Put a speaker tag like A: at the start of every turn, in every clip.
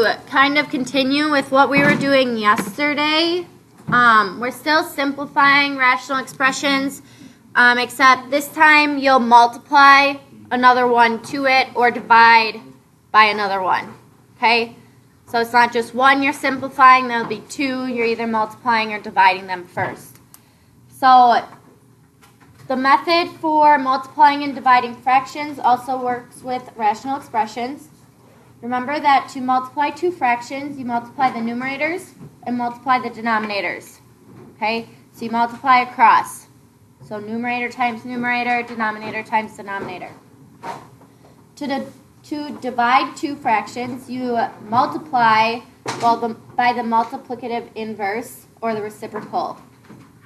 A: to kind of continue with what we were doing yesterday. We're still simplifying rational expressions, except this time you'll multiply another one to it or divide by another one, okay? So it's not just one you're simplifying, there'll be two, you're either multiplying or dividing them first. So the method for multiplying and dividing fractions also works with rational expressions. Remember that to multiply two fractions, you multiply the numerators and multiply the denominators. Okay? So you multiply across. So numerator times numerator, denominator times denominator. To divide two fractions, you multiply by the multiplicative inverse or the reciprocal.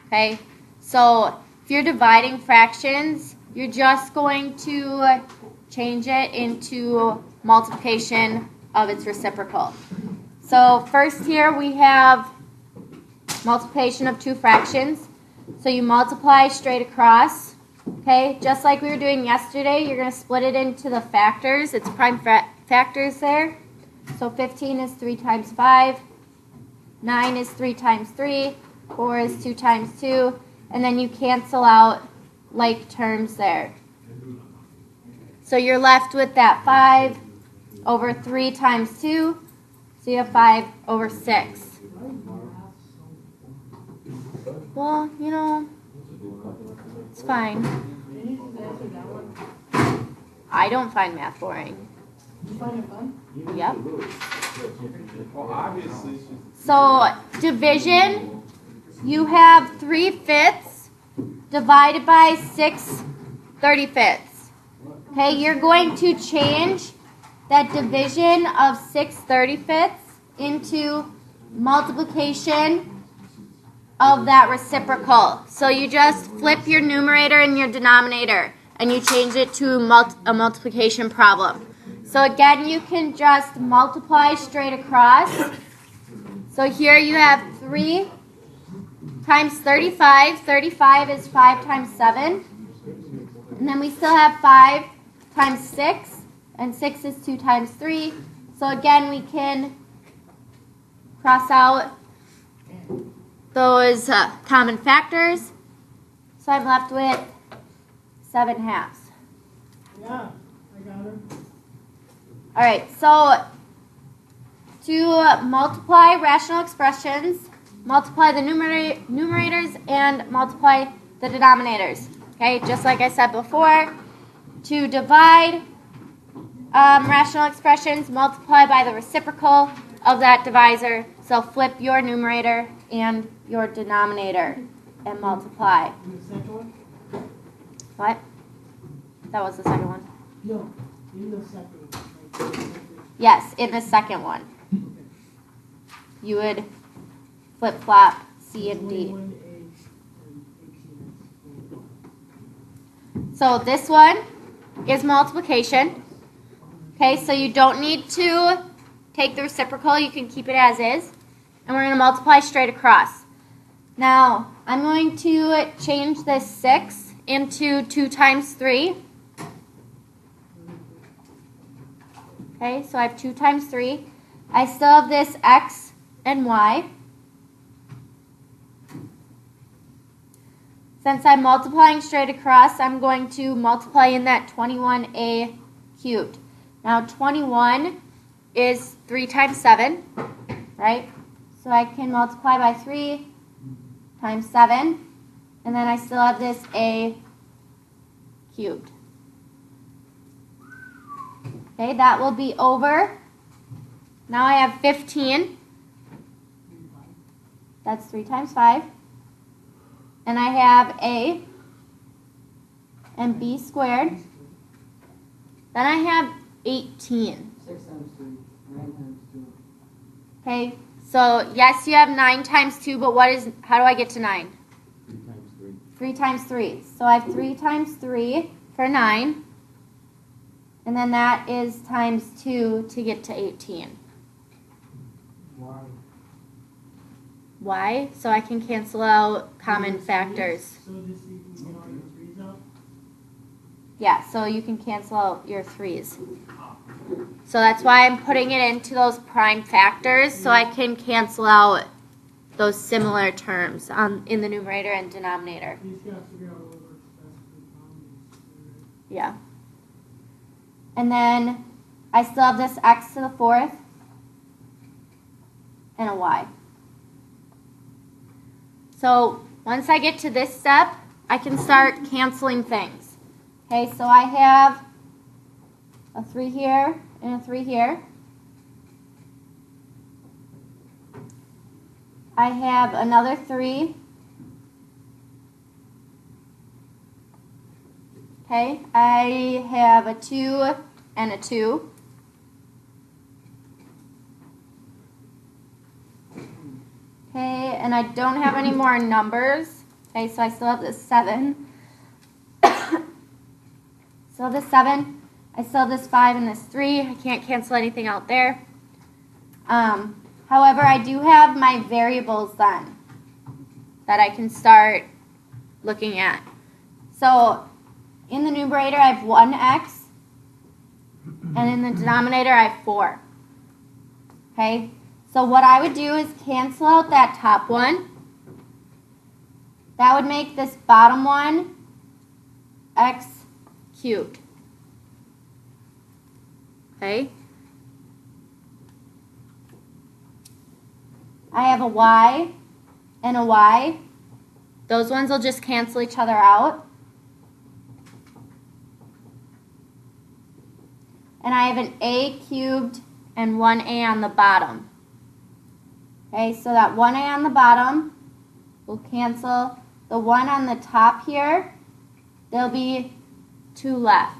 A: Okay? So if you're dividing fractions, you're just going to change it into multiplication of its reciprocal. So first here we have multiplication of two fractions. So you multiply straight across. Okay, just like we were doing yesterday, you're going to split it into the factors. It's prime factors there. So 15 is 3 times 5. 9 is 3 times 3. 4 is 2 times 2. And then you cancel out like terms there. So you're left with that 5 over 3 times 2. So you have 5 over 6. Well, you know, it's fine. I don't find math boring.
B: You find it fun?
A: Yep.
C: Well, obviously.
A: So division, you have 3/5 divided by 6/35. Okay, you're going to change that division of 6/35 into multiplication of that reciprocal. So you just flip your numerator and your denominator and you change it to a multiplication problem. So again, you can just multiply straight across. So here you have 3 times 35. 35 is 5 times 7. And then we still have 5 times 6. And 6 is 2 times 3. So again, we can cross out those common factors. So I'm left with 7/2.
B: Yeah, I got her.
A: All right, so to multiply rational expressions, multiply the numerators and multiply the denominators. Okay, just like I said before, to divide rational expressions, multiply by the reciprocal of that divisor. So flip your numerator and your denominator and multiply.
B: And the second one?
A: What? That was the second one.
B: No, in the second one.
A: Yes, in the second one. You would flip-flop C and D. So this one is multiplication. Okay, so you don't need to take the reciprocal. You can keep it as is. And we're going to multiply straight across. Now, I'm going to change this 6 into 2 times 3. Okay, so I have 2 times 3. I still have this x and y. Since I'm multiplying straight across, I'm going to multiply in that 21a cubed. Now 21 is 3 times 7, right? So I can multiply by 3 times 7, and then I still have this a cubed. Okay, that will be over. Now I have 15. That's 3 times 5. And I have a and b squared. Then I have 18.
B: 6 times 3, 9 times 2.
A: Okay, so yes, you have 9 times 2, but how do I get to 9?
C: 3 times 3.
A: 3 times 3. So I have 3 times 3 for 9. And then that is times 2 to get to 18.
B: Why?
A: Why? So I can cancel out common factors.
B: So this you can get all your 3s out?
A: Yeah, so you can cancel out your 3s. So that's why I'm putting it into those prime factors so I can cancel out those similar terms in the numerator and denominator.
B: You just gotta figure out what works best for the boundaries.
A: Yeah. And then I still have this x to the fourth and a y. So once I get to this step, I can start canceling things. Okay, so I have a 3 here and a 3 here. I have another 3. Okay, I have a 2 and a 2. Okay, and I don't have any more numbers. Okay, so I still have this 7. Still have this 7. I still have this 5 and this 3. I can't cancel anything out there. However, I do have my variables then that I can start looking at. So in the numerator, I have 1x, and in the denominator, I have 4. Okay, so what I would do is cancel out that top one. That would make this bottom one x cubed. Okay. I have a y and a y. Those ones will just cancel each other out. And I have an a cubed and 1a on the bottom. Okay, so that 1a on the bottom will cancel. The 1 on the top here, there'll be 2 left.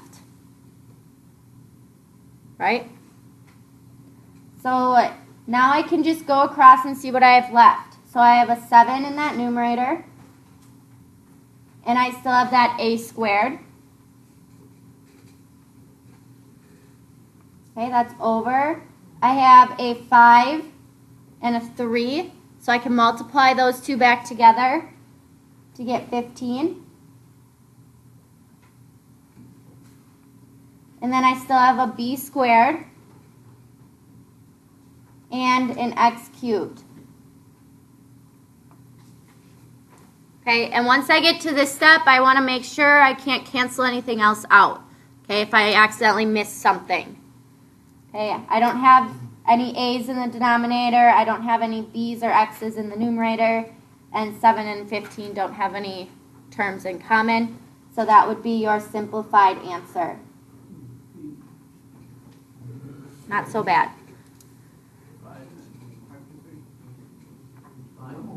A: Right? So now I can just go across and see what I have left. So I have a 7 in that numerator. And I still have that a squared. Okay, that's over. I have a 5 and a 3. So I can multiply those two back together to get 15. And then I still have a b squared and an x cubed. Okay, and once I get to this step, I want to make sure I can't cancel anything else out. Okay, if I accidentally miss something. Okay, I don't have any a's in the denominator, I don't have any b's or x's in the numerator, and 7 and 15 don't have any terms in common. So that would be your simplified answer. Not so bad.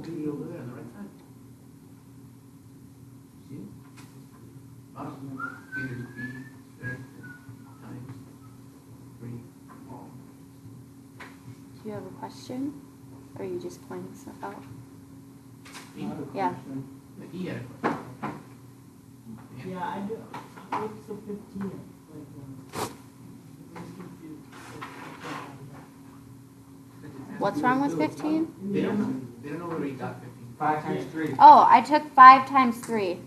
A: Do you have a question? Or are you just pointing stuff out? Yeah.
B: Yeah, I do. What's the 15?
A: What's wrong with 15?
C: They don't know where he got 15. 5 times 3.
A: Oh, I took 5 times 3.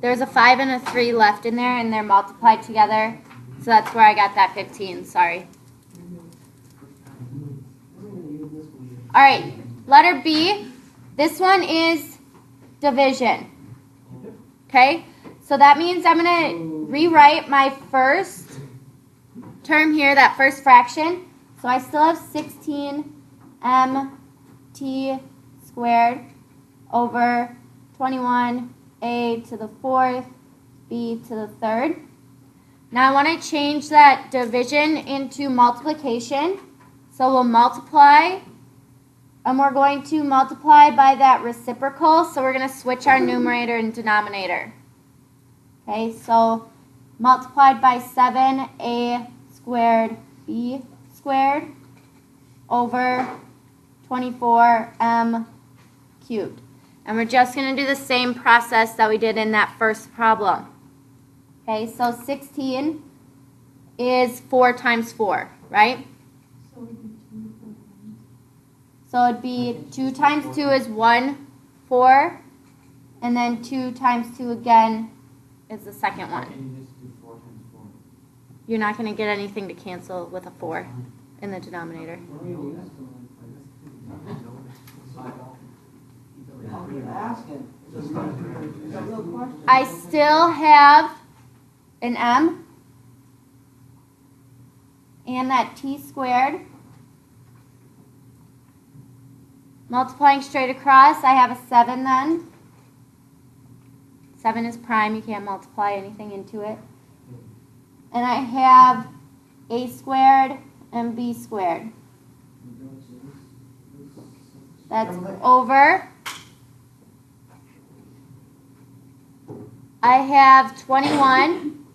A: There's a 5 and a 3 left in there, and they're multiplied together. So that's where I got that 15. Sorry. All right, letter B. This one is division. Okay, so that means I'm going to rewrite my first term here, that first fraction. So I still have 16mt squared over 21a to the 4th, b to the 3rd. Now I want to change that division into multiplication. So we'll multiply, and we're going to multiply by that reciprocal. So we're going to switch our numerator and denominator. Okay, so multiplied by 7a squared b squared over 24m cubed. And we're just going to do the same process that we did in that first problem. Okay, so 16 is 4 times 4, right? So it'd be 2 times 2 is 1, 4, and then 2 times 2 again is the second one.
C: Can you just do 4 times 4?
A: you're not going to get anything to cancel with a 4 in the denominator.
B: I'm asking. It's a real question.
A: I still have an m and that t squared. Multiplying straight across, I have a 7 then. 7 is prime, you can't multiply anything into it. And I have a squared and b squared. That's over. I have 21.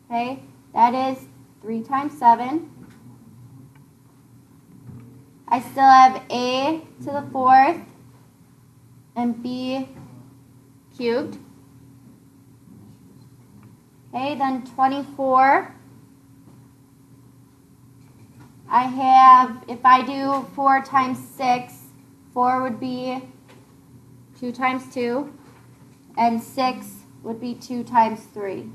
A: Okay, that is 3 times 7. I still have a to the 4th and b cubed. Okay, then 24. I have, if I do 4 times 6, 4 would be 2 times 2, and 6 would be 2 times 3.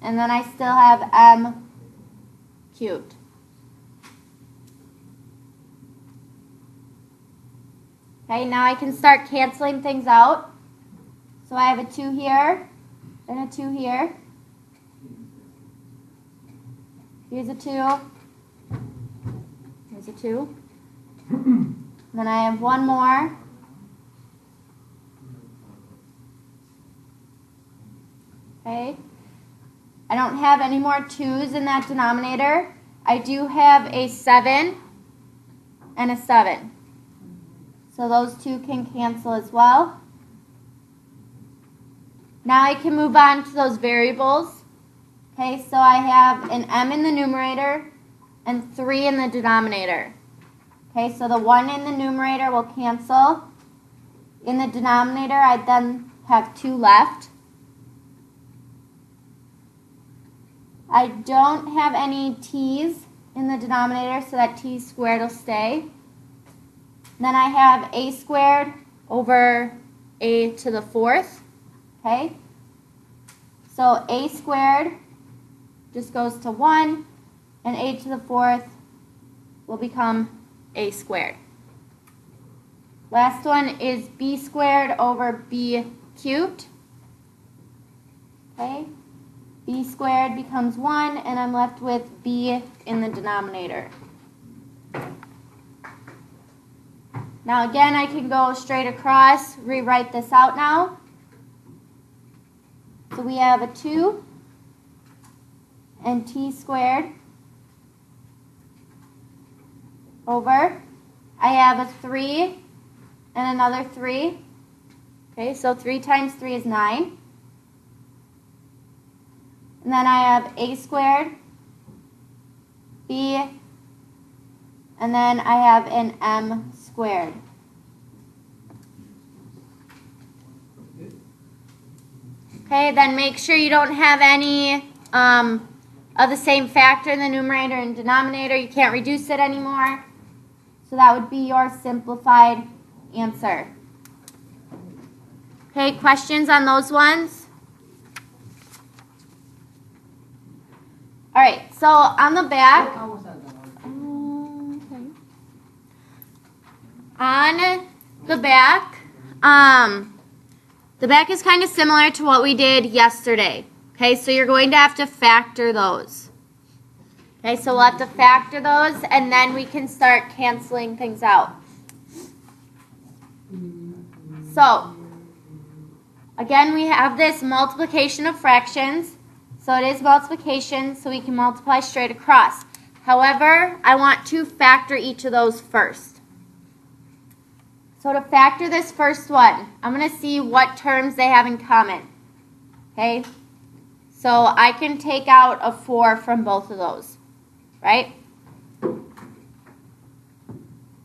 A: And then I still have m cubed. Okay, now I can start canceling things out. So I have a 2 here, and a 2 here. Here's a 2. Here's a 2. Then I have one more. Okay. I don't have any more 2's in that denominator. I do have a 7 and a 7. So those 2 can cancel as well. Now I can move on to those variables. Okay, so I have an m in the numerator and 3 in the denominator. Okay, so the 1 in the numerator will cancel. In the denominator, I then have 2 left. I don't have any t's in the denominator, so that t squared will stay. Then I have a squared over a to the 4th. Okay? So a squared just goes to 1, and a to the 4th will become a squared. Last one is b squared over b cubed. Okay? B squared becomes 1, and I'm left with b in the denominator. Now again, I can go straight across, rewrite this out now. So we have a 2 and t squared over. I have a 3 and another 3. Okay, so 3 times 3 is 9. And then I have a squared, b, and then I have an m squared. Okay, then make sure you don't have any of the same factor in the numerator and denominator. You can't reduce it anymore. So that would be your simplified answer. Okay, questions on those ones? All right, so on the back, on the back is kind of similar to what we did yesterday. Okay, so you're going to have to factor those. Okay, so we'll have to factor those, and then we can start canceling things out. So, again, we have this multiplication of fractions. So it is multiplication, so we can multiply straight across. However, I want to factor each of those first. So to factor this first one, I'm going to see what terms they have in common. Okay? So I can take out a 4 from both of those. Right? So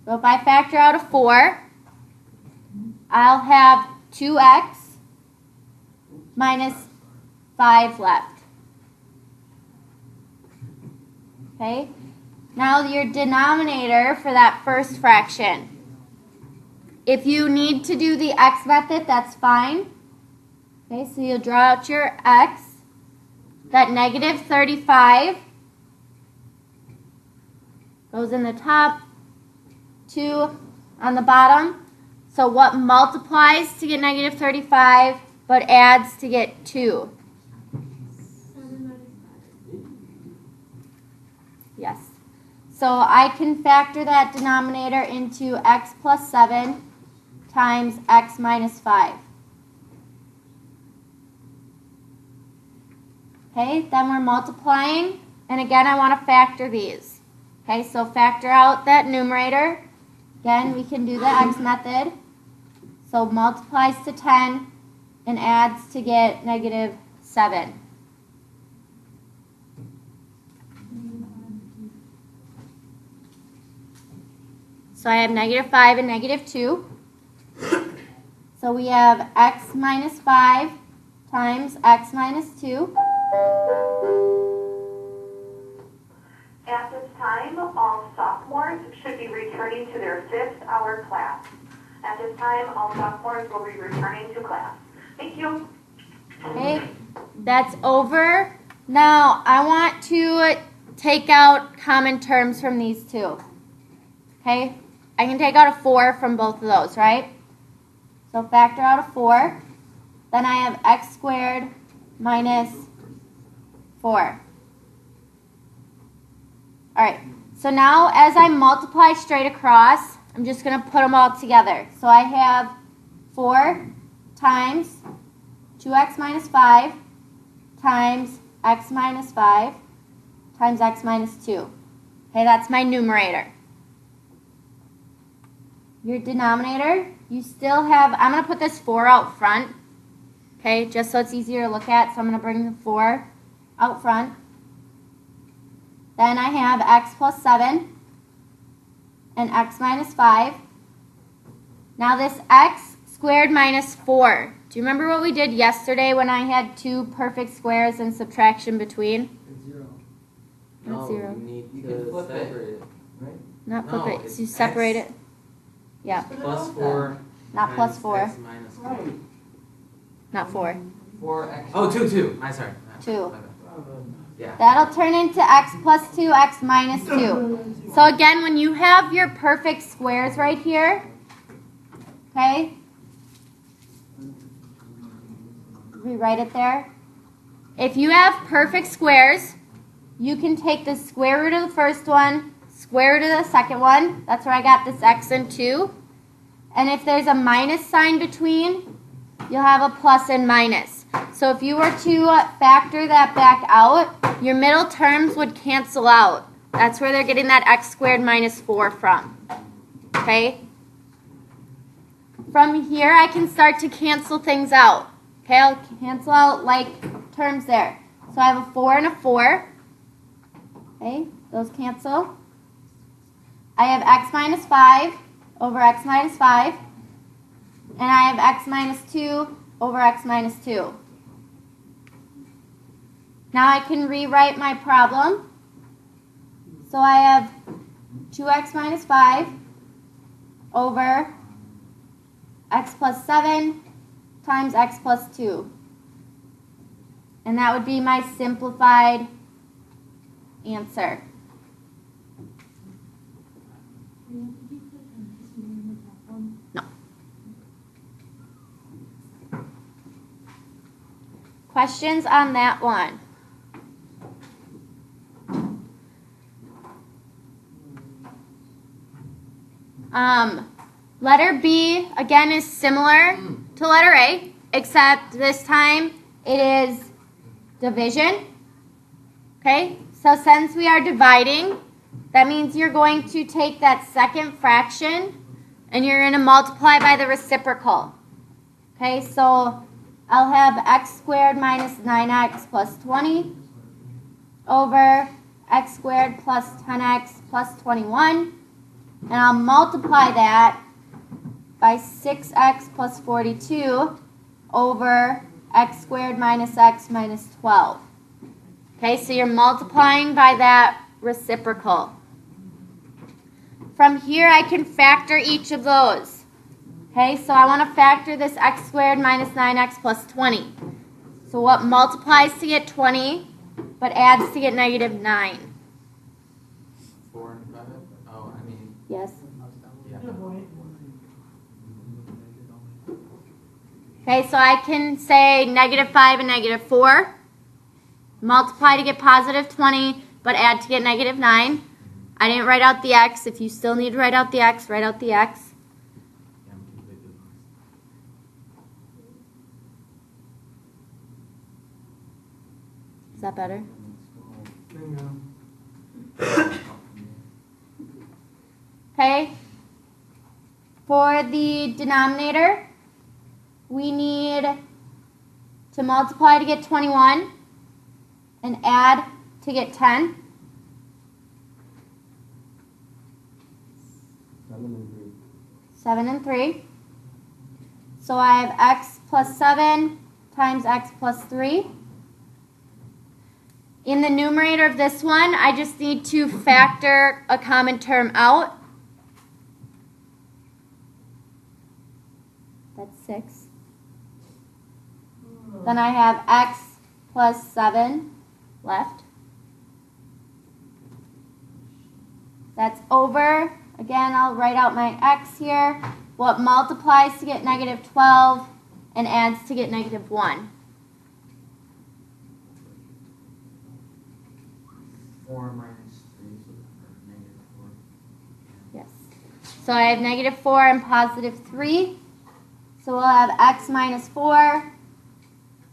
A: if I factor out a 4, I'll have 2x minus 5 left. Okay, now your denominator for that first fraction. If you need to do the x method, that's fine. Okay, so you'll draw out your x. That negative 35 goes in the top, 2 on the bottom. So what multiplies to get negative 35 but adds to get 2? Yes. So I can factor that denominator into x plus 7 times x minus 5. Okay, then we're multiplying, and again I want to factor these. Okay, so factor out that numerator. Again, we can do the x method. So multiplies to 10 and adds to get negative 7. So I have negative 5 and negative 2. So we have x minus 5 times x minus 2.
D: At this time, all sophomores should be returning to their 5th hour class. At this time, all sophomores will be returning to class. Thank you.
A: Okay, that's over. Now I want to take out common terms from these two. Okay, I can take out a 4 from both of those, right? So factor out a 4. Then I have x squared minus 4. All right, so now as I multiply straight across, I'm just going to put them all together. So I have 4 times 2x minus 5 times x minus 5 times x minus 2. Okay, that's my numerator. Your denominator, you still have, I'm going to put this 4 out front, okay, just so it's easier to look at. So I'm going to bring the 4 out front. Then I have x plus 7 and x minus 5. Now this x squared minus 4. Do you remember what we did yesterday when I had two perfect squares and subtraction between?
B: Zero.
A: Not 0.
C: You need
E: You
C: to
E: can flip
C: separate
E: it.
C: it, right?
A: Not flip
C: No,
A: it.
C: it's
A: So you separate
C: x
A: it. Yeah,
C: Plus 4.
A: not plus
C: times
A: 4.
C: X minus 4.
B: Right.
A: Not 4.
E: 4x.
C: Oh, 2. I'm sorry.
A: 2.
C: My bad. Yeah.
A: That'll turn into x plus 2, x minus 2. So again, when you have your perfect squares right here, okay, rewrite it there. If you have perfect squares, you can take the square root of the first one, square root of the second one. That's where I got this x and 2. And if there's a minus sign between, you'll have a plus and minus. So if you were to factor that back out, your middle terms would cancel out. That's where they're getting that x squared minus 4 from. Okay? From here, I can start to cancel things out. Okay, I'll cancel out like terms there. So I have a 4 and a 4. Okay, those cancel. I have x minus 5 over x minus 5. And I have x minus 2 over x minus 2. Now I can rewrite my problem. So I have 2x minus 5 over x plus 7 times x plus 2. And that would be my simplified answer. No. Questions on that one? Letter B, again, is similar to letter A, except this time it is division. Okay, so since we are dividing, that means you're going to take that second fraction and you're going to multiply by the reciprocal. Okay, so I'll have x squared minus 9x plus 20 over x squared plus 10x plus 21. And I'll multiply that by 6x plus 42 over x squared minus x minus 12. Okay, so you're multiplying by that reciprocal. From here, I can factor each of those. Okay, so I want to factor this x squared minus 9x plus 20. So what multiplies to get 20, but adds to get negative 9?
C: 4 and 5. Oh, I mean,
A: Yes.
C: yeah.
A: Okay, so I can say negative 5 and negative 4. Multiply to get positive 20, but add to get negative 9. I didn't write out the x. If you still need to write out the x, write out the x.
C: Yeah, I'm completely lost.
A: Is that better?
B: Bingo.
A: Okay. For the denominator, we need to multiply to get 21 and add to get 10. 7 and 3. So I have x plus 7 times x plus 3. In the numerator of this one, I just need to factor a common term out. That's 6. Then I have x plus 7 left. That's over. Again, I'll write out my x here. What multiplies to get negative 12 and adds to get negative 1?
C: 4 minus 3, so negative 4.
A: Yes. So I have negative 4 and positive 3. So we'll have x minus 4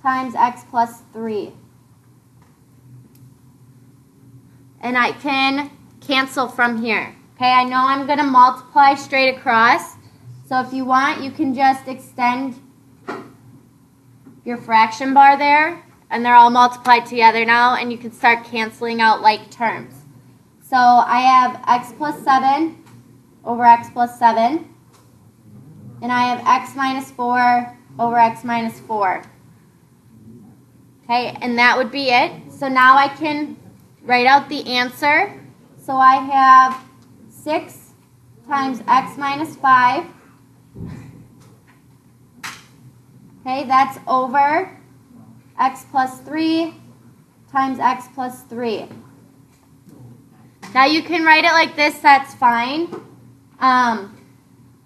A: times x plus 3. And I can cancel from here. Okay, I know I'm going to multiply straight across. So if you want, you can just extend your fraction bar there. And they're all multiplied together now. And you can start canceling out like terms. So I have x plus 7 over x plus 7. And I have x minus 4 over x minus 4. Okay, and that would be it. So now I can write out the answer. So I have 6 times x minus 5. Okay, that's over x plus 3 times x plus 3. Now you can write it like this, that's fine.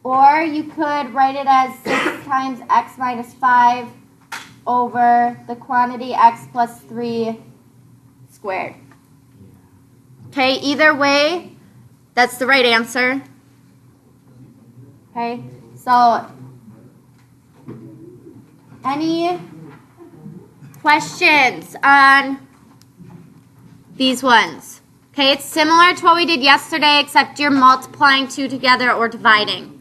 A: Or you could write it as 6 times x minus 5 over the quantity x plus 3 squared. Okay, either way, that's the right answer. Okay, so any questions on these ones? Okay, it's similar to what we did yesterday, except you're multiplying two together or dividing.